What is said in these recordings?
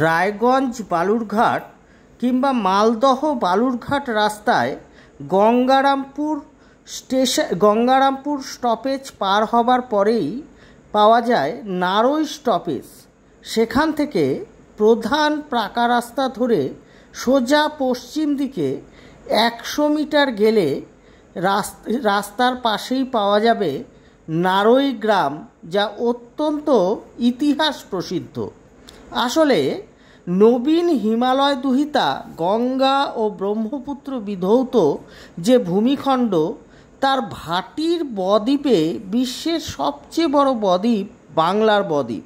রায়গঞ্জ বালুরঘাট কিংবা মালদহ বালুরঘাট রাস্তায় গঙ্গারামপুর স্টপেজ পার হবার পরেই পাওয়া যায় নারই স্টপেজ। সেখান থেকে প্রধান পাকা রাস্তা ধরে সোজা পশ্চিম দিকে 100 মিটার গেলে রাস্তার পাশেই পাওয়া যাবে নারই গ্রাম, যা অত্যন্ত ইতিহাস প্রসিদ্ধ। আসলে নবীন হিমালয় দুহিতা গঙ্গা ও ব্রহ্মপুত্র বিধৌত যে ভূমিখণ্ড, তার ভাটির বদ্বীপে বিশ্বের সবচেয়ে বড় বদ্বীপ বাংলার বদ্বীপ।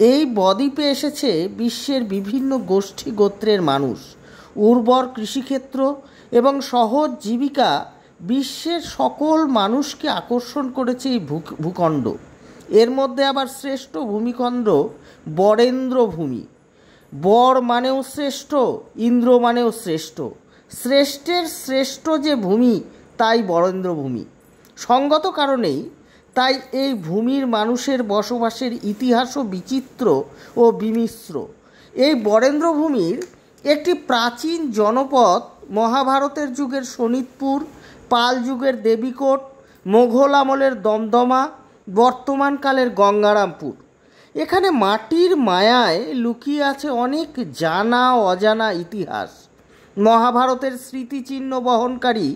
এই বদ্বীপে এসেছে বিশ্বের বিভিন্ন গোষ্ঠী গোত্রের মানুষ। উর্বর কৃষিক্ষেত্র এবং সহজ জীবিকা বিশ্বের সকল মানুষকে আকর্ষণ করেছে এই ভূখণ্ড। এর মধ্যে আবার শ্রেষ্ঠ ভূমিখণ্ড বরেন্দ্র ভূমি। বর মানেও শ্রেষ্ঠ, ইন্দ্র মানেও শ্রেষ্ঠ। শ্রেষ্ঠের শ্রেষ্ঠ যে ভূমি, তাই বরেন্দ্র ভূমি। সঙ্গত কারণেই তাই এই ভূমির মানুষের বসবাসের ইতিহাসও বিচিত্র ও বিমিশ্র। এই বরেন্দ্র ভূমির একটি প্রাচীন জনপদ মহাভারতের যুগের শোণিতপুর, পাল যুগের দেবীকোট, মোঘল আমলের দমদমা, বর্তমানকালের গঙ্গারামপুর। এখানে মাটির মায়ায় লুকিয়ে আছে অনেক জানা অজানা ইতিহাস। মহাভারতের স্মৃতিচিহ্ন বহনকারী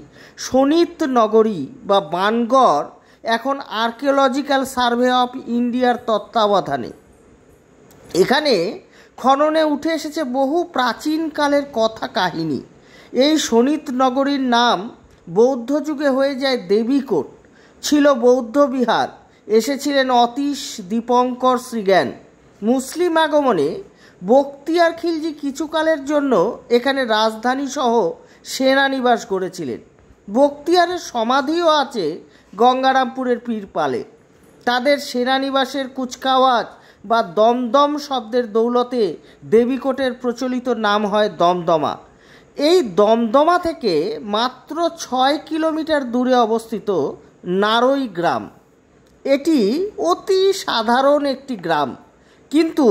শোণিত নগরী বা বানগড় এখন আর্কিওলজিক্যাল সার্ভে অফ ইন্ডিয়ার তত্ত্বাবধানে। এখানে খননে উঠে এসেছে বহু প্রাচীনকালের কথা কাহিনী। এই শোণিত নগরীর নাম বৌদ্ধ যুগে হয়ে যায় দেবীকোট। ছিল বৌদ্ধ বিহার। এসেছিলেন অতীশ দীপঙ্কর শ্রীজ্ঞান। মুসলিম আগমনে বখতিয়ার খিলজি কিছুকালের জন্য এখানে রাজধানী সহ সেনানিবাস গড়েছিলেন। বখতিয়ারের সমাধিও আছে গঙ্গারামপুরের পীরপালে। তাদের সেনানিবাসের কুচকাওয়াজ বা দমদম শব্দের দৌলতে দেবীকোটের প্রচলিত নাম হয় দমদমা। এই দমদমা থেকে মাত্র 6 কিলোমিটার দূরে অবস্থিত নারই গ্রাম। এটি অতি সাধারণ একটি গ্রাম, কিন্তু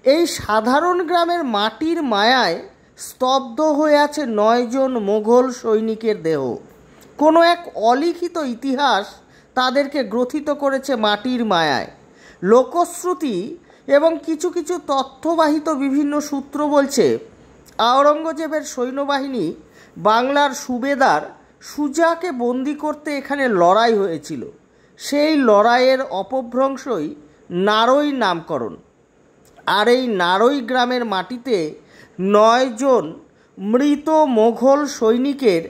এই সাধারণ গ্রামের মাটির মায়ায় স্তব্ধ হয়ে আছে 9 জন মোঘল সৈনিকের দেহ। কোনো এক অলিখিত ইতিহাস তাদেরকে গ্রথিত করেছে মাটির মায়ায়। লোকশ্রুতি এবং কিছু কিছু তথ্যবাহিত বিভিন্ন সূত্র বলছে, আওরঙ্গজেবের সৈন্যবাহিনী বাংলার সুবেদার সুজাকে বন্দি করতে এখানে লড়াই হয়েছিল। সেই লড়াইয়ের অপভ্রংশই নারই নামকরণ। আর এই নারই গ্রামের মাটিতে 9 জন মৃত মোঘল সৈনিকের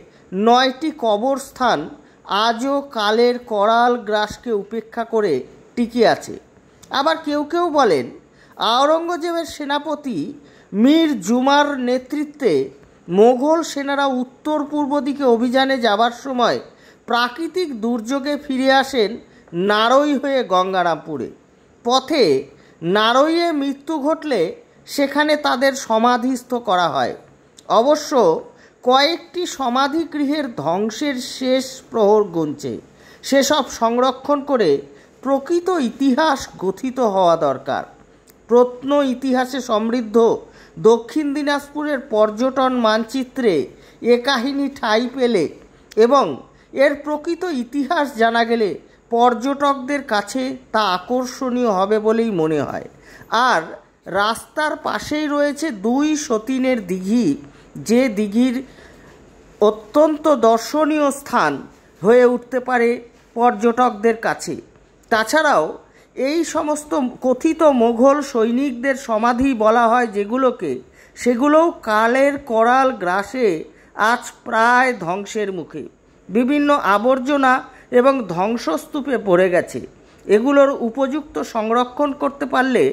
9টি কবরস্থান আজও কালের করাল গ্রাসকে উপেক্ষা করে টিকে আছে। আবার কেউ কেউ বলেন, আওরঙ্গজেবের সেনাপতি মীর জুমার নেতৃত্বে মোঘল সেনারা উত্তর পূর্ব দিকে অভিযানে যাবার সময় প্রাকৃতিক দুর্যোগে ফিরে আসেন নারই হয়ে গঙ্গারামপুরে। পথে নারইয়ে মৃত্যু ঘটলে সেখানে তাদের সমাধিস্থ করা হয়। অবশ্য কয়েকটি সমাধিগৃহের ধ্বংসের শেষ প্রহর গুনছে। সেসব সংরক্ষণ করে প্রকৃত ইতিহাস গঠিত হওয়া দরকার। প্রত্ন ইতিহাসে সমৃদ্ধ দক্ষিণ দিনাজপুরের পর্যটন মানচিত্রে এ কাহিনী ঠাঁই পেলে এবং এর প্রকৃত ইতিহাস জানা গেলে পর্যটকদের কাছে তা আকর্ষণীয় হবে বলেই মনে হয়। আর রাস্তার পাশেই রয়েছে 2 সতীনের দিঘি, যে দিঘির অত্যন্ত দর্শনীয় স্থান হয়ে উঠতে পারে পর্যটকদের কাছে। তাছাড়াও এই সমস্ত কথিত মোঘল সৈনিকদের সমাধি বলা হয় যেগুলোকে, সেগুলোও কালের করাল গ্রাসে আজ প্রায় ধ্বংসের মুখে। বিভিন্ন আবর্জনা এবং ধ্বংসস্তূপে পড়ে গেছে। এগুলোর উপযুক্ত সংরক্ষণ করতে পারলে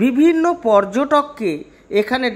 বিভিন্ন পর্যটককে এখানে